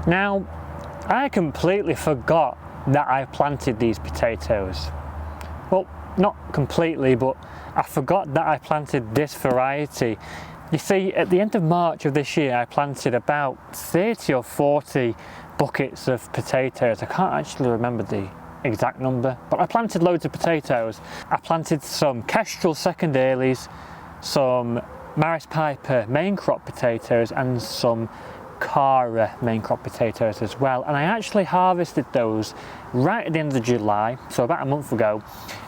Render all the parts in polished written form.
Now, I completely forgot that I planted these potatoes. Well, not completely, but I forgot that I planted this variety. You see, at the end of March of this year, I planted about 30 or 40 buckets of potatoes. I can't actually remember the exact number, but I planted loads of potatoes. I planted some Kestrel secondaries, some Maris Piper main crop potatoes, and some Cara main crop potatoes as well, and I actually harvested those right at the end of July, so about a month ago,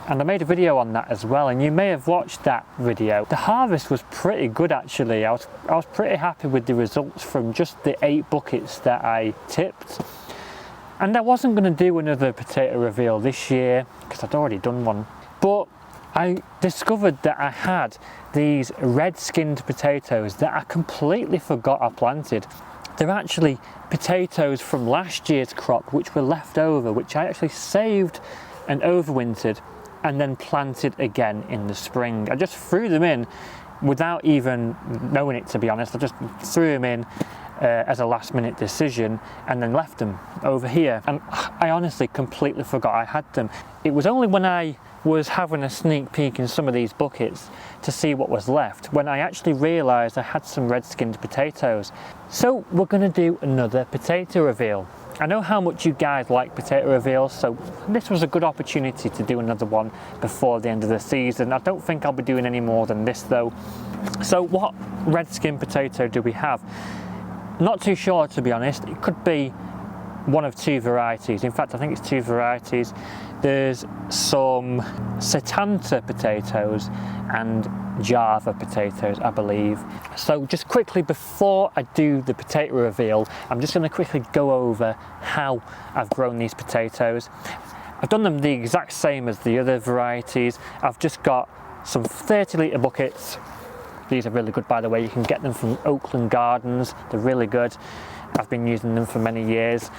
and I made a video on that as well, and you may have watched that video. The harvest was pretty good actually. I was pretty happy with the results from just the 8 buckets that I tipped, and I wasn't going to do another potato reveal this year because I'd already done one, but I discovered that I had these red-skinned potatoes that I completely forgot I planted. They're actually potatoes from last year's crop which were left over, which I actually saved and overwintered and then planted again in the spring. I just threw them in without even knowing it, to be honest. I just threw them in as a last minute decision and then left them over here, and I honestly completely forgot I had them. It was only when I was having a sneak peek in some of these buckets to see what was left when I actually realised I had some red-skinned potatoes. So we're going to do another potato reveal. I know how much you guys like potato reveals, so this was a good opportunity to do another one before the end of the season. I don't think I'll be doing any more than this though. So what red-skinned potato do we have? Not too sure, to be honest. It could be one of 2 varieties. In fact, I think it's 2 varieties. There's some Setanta potatoes and Java potatoes, I believe. So just quickly before I do the potato reveal, I'm just going to quickly go over how I've grown these potatoes. I've done them the exact same as the other varieties. I've just got some 30-litre buckets. These are really good, by the way. You can get them from Oakland Gardens. They're really good. I've been using them for many years.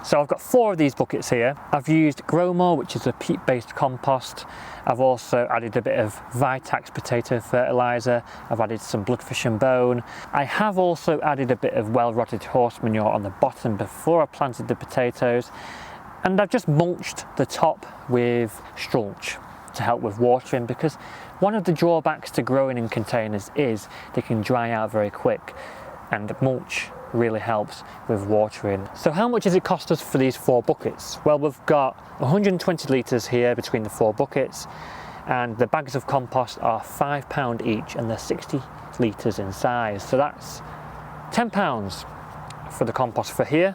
So I've got 4 of these buckets here. I've used Growmoor, which is a peat-based compost. I've also added a bit of Vitax potato fertilizer. I've added some bloodfish and bone. I have also added a bit of well-rotted horse manure on the bottom before I planted the potatoes. And I've just mulched the top with strulch to help with watering, because one of the drawbacks to growing in containers is they can dry out very quick, and mulch really helps with watering. So how much does it cost us for these 4 buckets? Well, we've got 120 litres here between the 4 buckets, and the bags of compost are £5 each, and they're 60 litres in size. So that's £10 for the compost for here.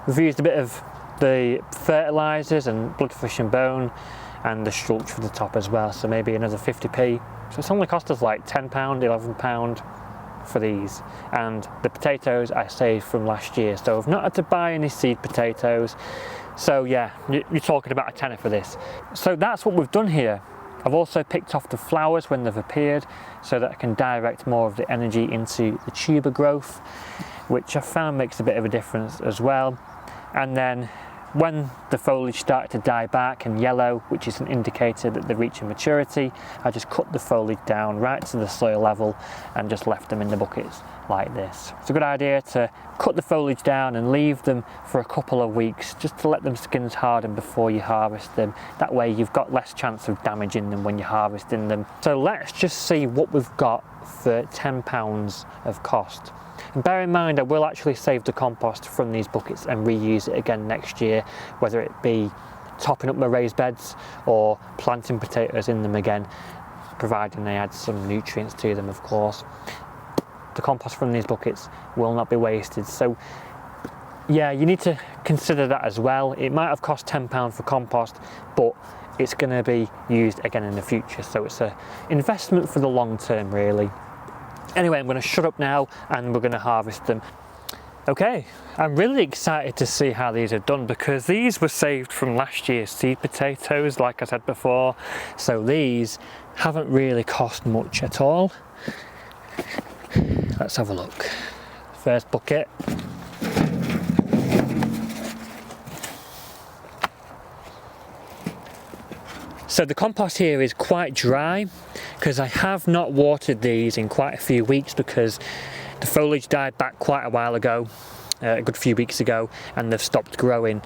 We've used a bit of the fertilizers and bloodfish and bone and the strulch for the top as well, so maybe another 50p. So it's only cost us like £10, £11 for these. And the potatoes I saved from last year, so I've not had to buy any seed potatoes. So yeah, you're talking about a tenner for this. So that's what we've done here. I've also picked off the flowers when they've appeared so that I can direct more of the energy into the tuber growth, which I found makes a bit of a difference as well. And then when the foliage started to die back and yellow, which is an indicator that they're reaching maturity, I just cut the foliage down right to the soil level and just left them in the buckets like this. It's a good idea to cut the foliage down and leave them for a couple of weeks just to let them skins harden before you harvest them. That way you've got less chance of damaging them when you're harvesting them. So let's just see what we've got for £10 of cost. And bear in mind, I will actually save the compost from these buckets and reuse it again next year, whether it be topping up my raised beds or planting potatoes in them again, providing they add some nutrients to them, of course. The compost from these buckets will not be wasted. So yeah, you need to consider that as well. It might have cost £10 for compost, but it's going to be used again in the future. So it's an investment for the long term, really. Anyway, I'm going to shut up now and we're going to harvest them. Okay, I'm really excited to see how these are done, because these were saved from last year's seed potatoes, like I said before. So these haven't really cost much at all. Let's have a look. First bucket. So the compost here is quite dry because I have not watered these in quite a few weeks because the foliage died back quite a while ago. a good few weeks ago, and they've stopped growing.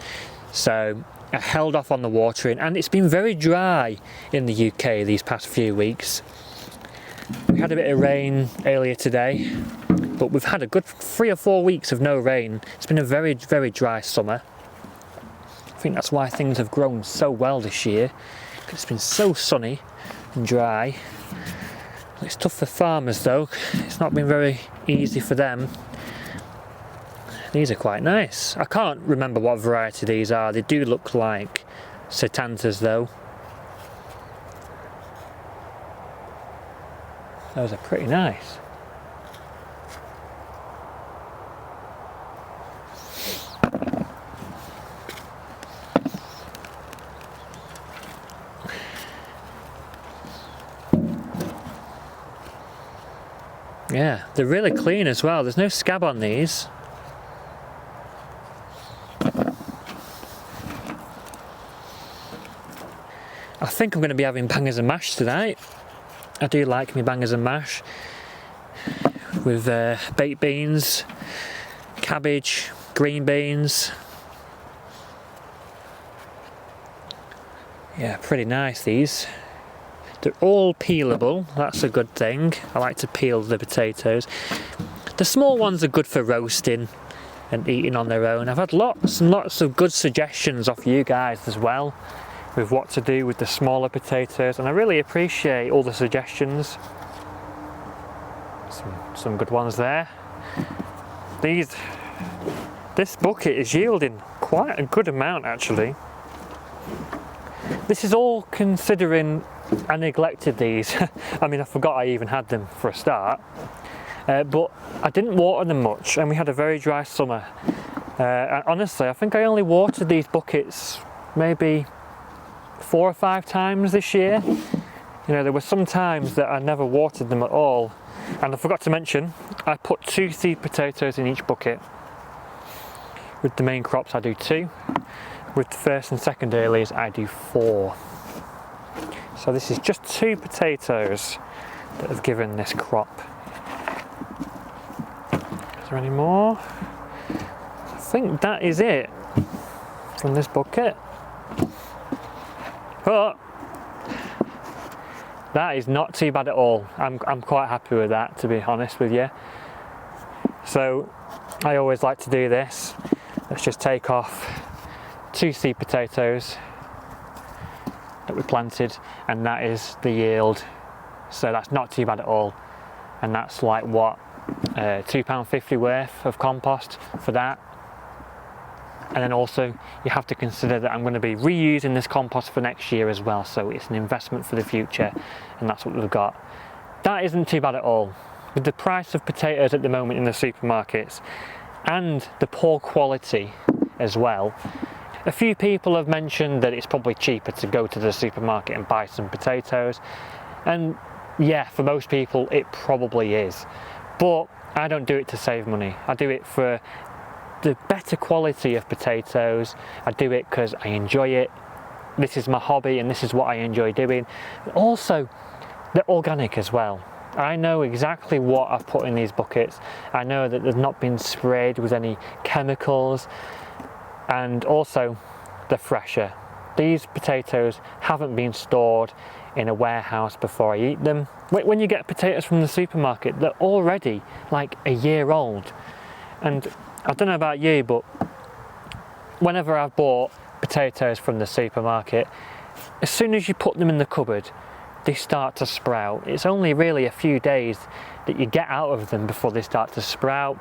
So I held off on the watering, and it's been very dry in the UK these past few weeks. We had a bit of rain earlier today, but we've had a good 3 or 4 weeks of no rain. It's been a very, very dry summer. I think that's why things have grown so well this year, because it's been so sunny and dry. It's tough for farmers though. It's not been very easy for them. These are quite nice. I can't remember what variety these are. They do look like Setantas though. Those are pretty nice. Yeah, they're really clean as well. There's no scab on these. I think I'm going to be having bangers and mash tonight. I do like me bangers and mash with baked beans, cabbage, green beans. Yeah, pretty nice these. They're all peelable, that's a good thing. I like to peel the potatoes. The small ones are good for roasting and eating on their own. I've had lots and lots of good suggestions off you guys as well with what to do with the smaller potatoes, and I really appreciate all the suggestions. Some good ones there. This bucket is yielding quite a good amount actually. This is all considering I neglected these. I mean, I forgot I even had them for a start, but I didn't water them much, and we had a very dry summer. And honestly, I think I only watered these buckets maybe 4 or 5 times this year. You know, there were some times that I never watered them at all. And I forgot to mention, I put 2 seed potatoes in each bucket. With the main crops I do 2. With the first and second earlies I do 4. So this is just 2 potatoes that have given this crop. Is there any more? I think that is it from this bucket. But that is not too bad at all. I'm quite happy with that, to be honest with you. So I always like to do this. Let's just take off 2 seed potatoes that we planted, and that is the yield. So that's not too bad at all, and that's like what, £2.50 worth of compost for that. And then also you have to consider that I'm going to be reusing this compost for next year as well, so it's an investment for the future, and that's what we've got. That isn't too bad at all. With the price of potatoes at the moment in the supermarkets and the poor quality as well, a few people have mentioned that it's probably cheaper to go to the supermarket and buy some potatoes, and yeah, for most people it probably is, but I don't do it to save money. I do it for the better quality of potatoes. I do it because I enjoy it. This is my hobby and this is what I enjoy doing. Also, they're organic as well. I know exactly what I've put in these buckets. I know that they've not been sprayed with any chemicals, and also they're fresher. These potatoes haven't been stored in a warehouse before I eat them. When you get potatoes from the supermarket, they're already like a year old, and I don't know about you, but whenever I've bought potatoes from the supermarket, as soon as you put them in the cupboard, they start to sprout. It's only really a few days that you get out of them before they start to sprout.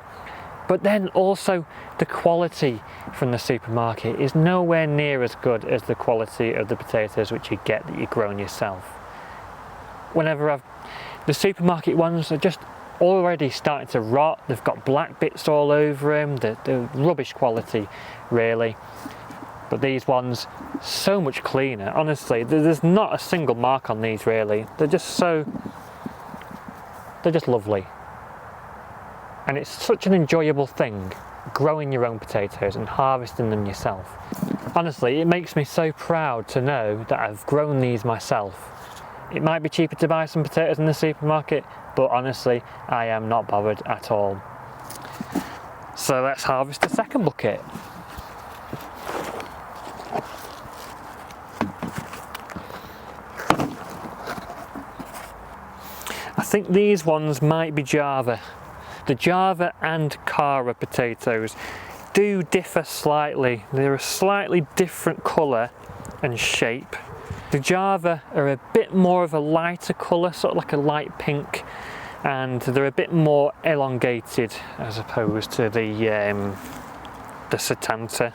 But then also the quality from the supermarket is nowhere near as good as the quality of the potatoes which you get that you've grown yourself. The supermarket ones are just already starting to rot. They've got black bits all over them. They're rubbish quality, really. But these ones, so much cleaner. Honestly, there's not a single mark on these really. They're just lovely. And it's such an enjoyable thing, growing your own potatoes and harvesting them yourself. Honestly, it makes me so proud to know that I've grown these myself. It might be cheaper to buy some potatoes in the supermarket, but honestly, I am not bothered at all. So let's harvest the second bucket. I think these ones might be Java. The Java and Cara potatoes do differ slightly. They're a slightly different colour and shape. The Java are a bit more of a lighter colour, sort of like a light pink, and they're a bit more elongated as opposed to the Setanta.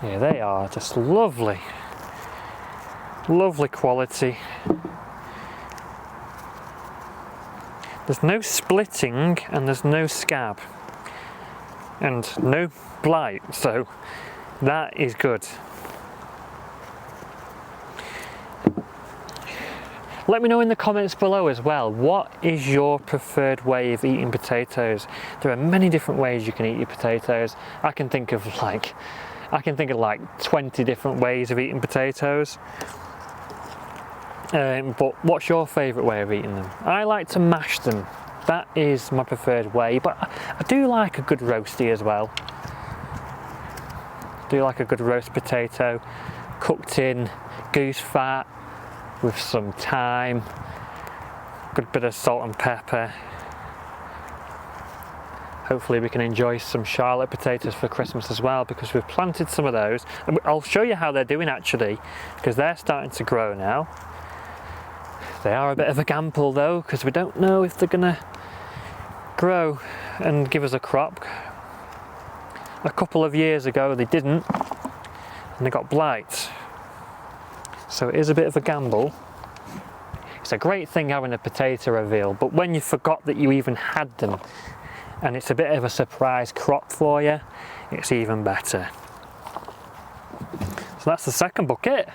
Yeah, they are just lovely, lovely quality. There's no splitting and there's no scab and no blight, so that is good. Let me know in the comments below as well, what is your preferred way of eating potatoes? There are many different ways you can eat your potatoes. I can think of like 20 different ways of eating potatoes. But what's your favourite way of eating them? I like to mash them. That is my preferred way, but I do like a good roasty as well. I do like a good roast potato, cooked in goose fat with some thyme, good bit of salt and pepper. Hopefully we can enjoy some Charlotte potatoes for Christmas as well, because we've planted some of those. And I'll show you how they're doing actually, because they're starting to grow now. They are a bit of a gamble though, because we don't know if they're gonna grow and give us a crop. A couple of years ago they didn't, and they got blight. So it is a bit of a gamble. It's a great thing having a potato reveal, but when you forgot that you even had them, and it's a bit of a surprise crop for you, it's even better. So that's the second bucket.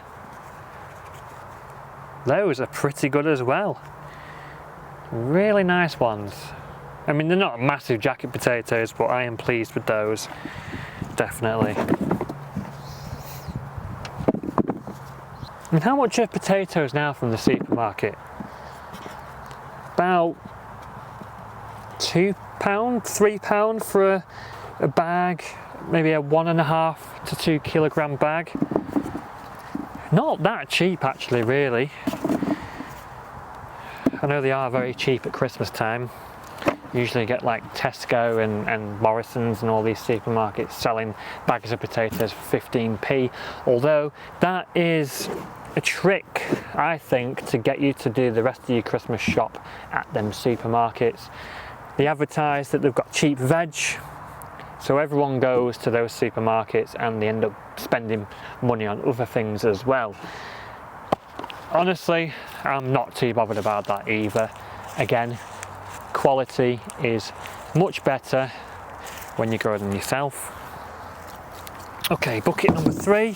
Those are pretty good as well. Really nice ones. I mean, they're not massive jacket potatoes, but I am pleased with those, definitely. And how much are potatoes now from the supermarket? About £2, £3 for a bag, maybe a 1.5 to 2 kilogram bag. Not that cheap actually, really. I know they are very cheap at Christmas time. Usually you get like Tesco and Morrison's and all these supermarkets selling bags of potatoes for 15p, although that is a trick, I think, to get you to do the rest of your Christmas shop at them supermarkets. They advertise that they've got cheap veg, so everyone goes to those supermarkets and they end up spending money on other things as well. Honestly, I'm not too bothered about that either. Again, quality is much better when you grow them yourself. Okay, bucket number 3.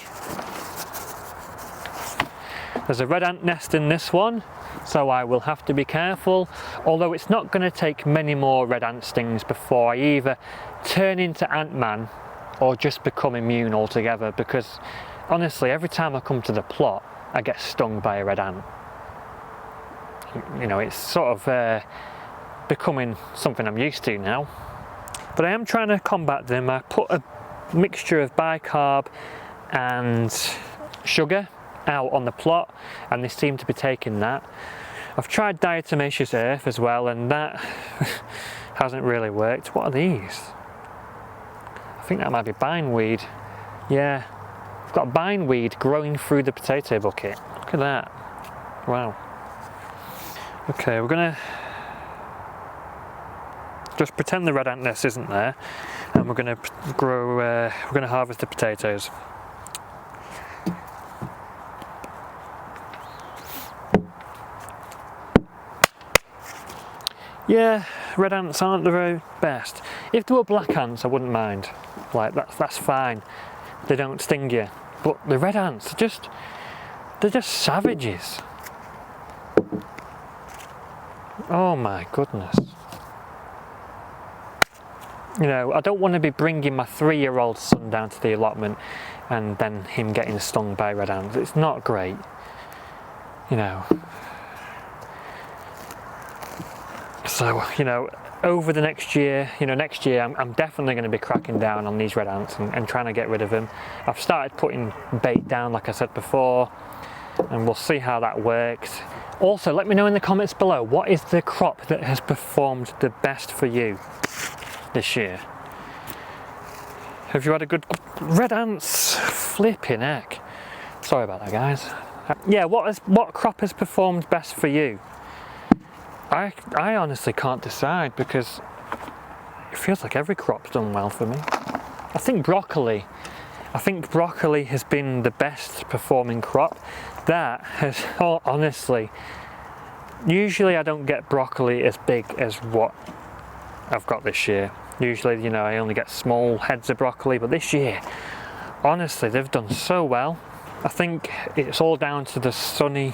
There's a red ant nest in this one, so I will have to be careful, although it's not going to take many more red ant stings before I either turn into Ant-Man or just become immune altogether, because honestly every time I come to the plot I get stung by a red ant. You know, it's sort of becoming something I'm used to now, but I am trying to combat them. I put a mixture of bicarb and sugar out on the plot and they seem to be taking that. I've tried diatomaceous earth as well and that hasn't really worked. What are these? I think that might be bindweed. Yeah, I've got bindweed growing through the potato bucket. Look at that. Wow. Okay, we're gonna just pretend the red ant nest isn't there, and we're gonna we're gonna harvest the potatoes. Yeah, red ants aren't the very best. If they were black ants, I wouldn't mind. Like that's fine. They don't sting you. But the red ants, they're just savages. Oh my goodness. You know, I don't want to be bringing my 3-year-old son down to the allotment and then him getting stung by red ants. It's not great, you know. So, you know, over the next year, next year I'm definitely going to be cracking down on these red ants and trying to get rid of them. I've started putting bait down, like I said before, and we'll see how that works. Also, let me know in the comments below, what is the crop that has performed the best for you this year? Have you had a good red ants? Flipping heck. Sorry about that, guys. Yeah, what crop has performed best for you? I honestly can't decide, because it feels like every crop's done well for me. I think broccoli has been the best performing crop. That has, honestly, usually I don't get broccoli as big as what I've got this year. Usually, you know, I only get small heads of broccoli, but this year, honestly, they've done so well. I think it's all down to the sunny,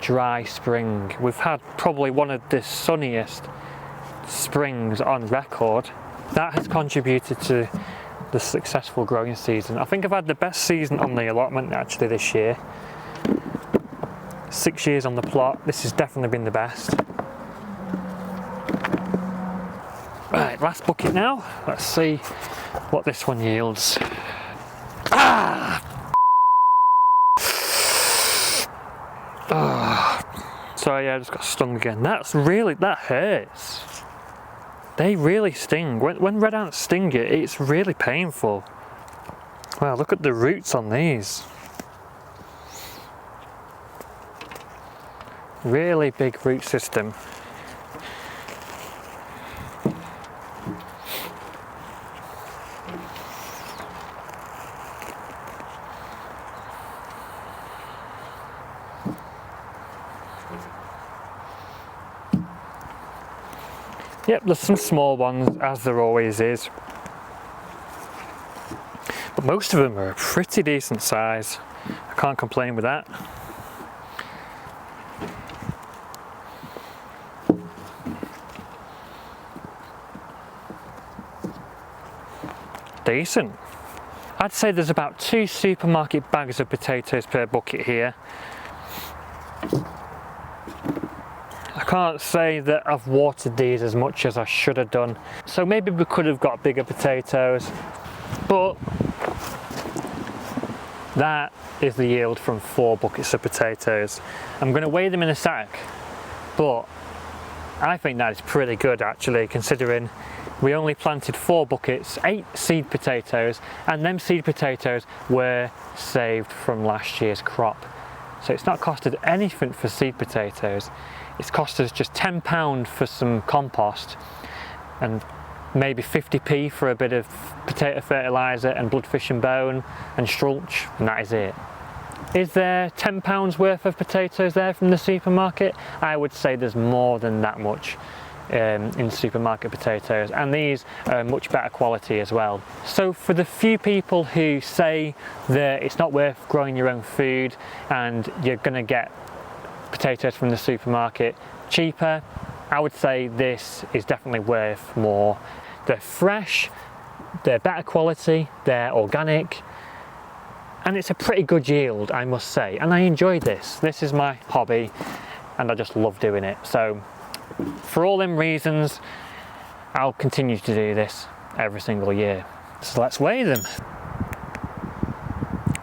dry spring. We've had probably one of the sunniest springs on record. That has contributed to the successful growing season. I think I've had the best season on the allotment actually this year. 6 years on the plot, this has definitely been the best. Right, last bucket now. Let's see what this one yields. Sorry, I just got stung again. That hurts. They really sting. When red ants sting you, it's really painful. Wow, look at the roots on these. Really big root system. Yep, there's some small ones, as there always is. But most of them are a pretty decent size. I can't complain with that. Decent. I'd say there's about 2 supermarket bags of potatoes per bucket here. I can't say that I've watered these as much as I should have done, so maybe we could have got bigger potatoes, but that is the yield from 4 buckets of potatoes. I'm going to weigh them in a sack, but I think that is pretty good actually, considering we only planted 4 buckets, 8 seed potatoes, and them seed potatoes were saved from last year's crop. So it's not costed anything for seed potatoes. It's cost us just £10 for some compost and maybe 50p for a bit of potato fertilizer and bloodfish and bone and strulch, and that is it. Is there £10 worth of potatoes there from the supermarket? I would say there's more than that much in supermarket potatoes, and these are much better quality as well. So for the few people who say that it's not worth growing your own food and you're going to get potatoes from the supermarket cheaper, I would say this is definitely worth more. They're fresh, they're better quality, they're organic, and it's a pretty good yield, I must say, and I enjoy this. This is my hobby and I just love doing it. So for all them reasons, I'll continue to do this every single year. So let's weigh them.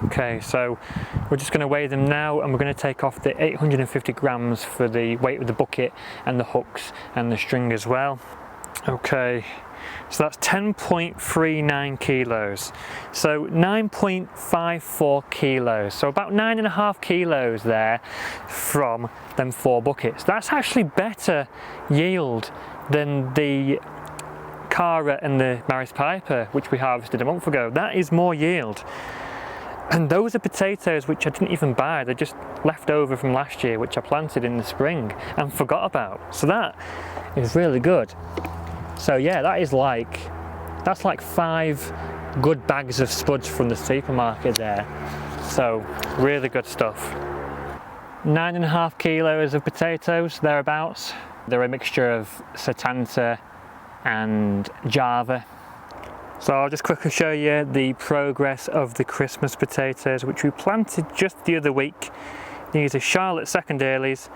Okay, so we're just going to weigh them now, and we're going to take off the 850 grams for the weight of the bucket and the hooks and the string as well. Okay, so that's 10.39 kilos. So 9.54 kilos. So about 9.5 kilos there from them 4 buckets. That's actually better yield than the Cara and the Maris Piper, which we harvested a month ago. That is more yield. And those are potatoes which I didn't even buy, they're just left over from last year, which I planted in the spring and forgot about. So that is really good. So yeah, that's like 5 good bags of spuds from the supermarket there. So really good stuff. 9.5 kilos of potatoes, thereabouts. They're a mixture of Setanta and Java. So I'll just quickly show you the progress of the Christmas potatoes, which we planted just the other week. These are Charlotte secondaries.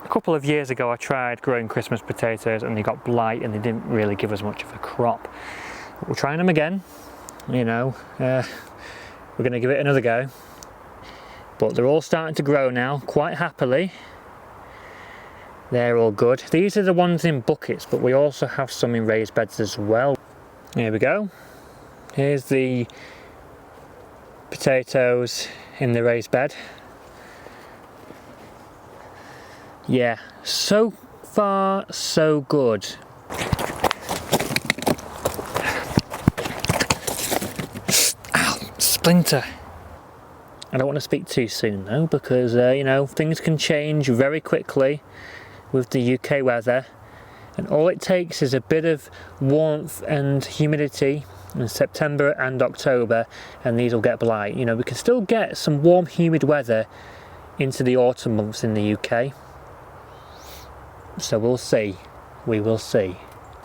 A couple of years ago I tried growing Christmas potatoes and they got blight and they didn't really give us much of a crop. But we're trying them again, you know, we're going to give it another go. But they're all starting to grow now, quite happily. They're all good. These are the ones in buckets, but we also have some in raised beds as well. Here we go. Here's the potatoes in the raised bed. Yeah, so far so good. Ow, splinter. I don't want to speak too soon though, because you know, things can change very quickly with the UK weather, and all it takes is a bit of warmth and humidity in September and October and these will get blight. You know, we can still get some warm humid weather into the autumn months in the UK, so we'll see, we will see.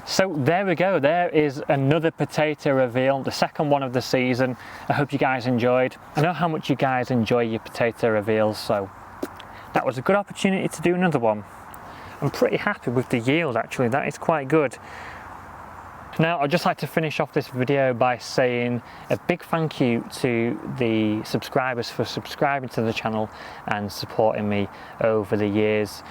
So there we go, there is another potato reveal, the second one of the season. I hope you guys enjoyed. I know how much you guys enjoy your potato reveals, so that was a good opportunity to do another one. I'm pretty happy with the yield actually, that is quite good. Now I'd just like to finish off this video by saying a big thank you to the subscribers for subscribing to the channel and supporting me over the years.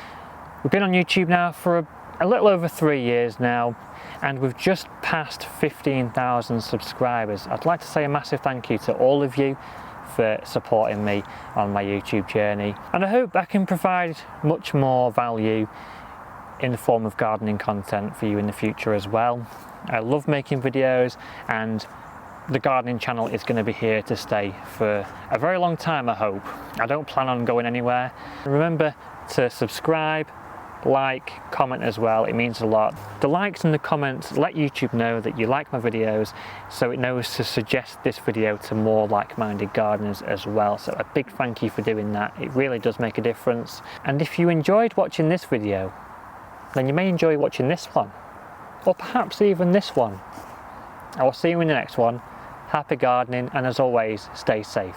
We've been on YouTube now for a little over 3 years now, and we've just passed 15,000 subscribers. I'd like to say a massive thank you to all of you for supporting me on my YouTube journey, and I hope I can provide much more value in the form of gardening content for you in the future as well. I love making videos, and the gardening channel is going to be here to stay for a very long time, I hope. I don't plan on going anywhere. Remember to subscribe, like, comment as well, it means a lot. The likes and the comments let YouTube know that you like my videos, so it knows to suggest this video to more like-minded gardeners as well. So a big thank you for doing that, it really does make a difference. And if you enjoyed watching this video, then you may enjoy watching this one, or perhaps even this one. I will see you in the next one. Happy gardening, and as always, stay safe.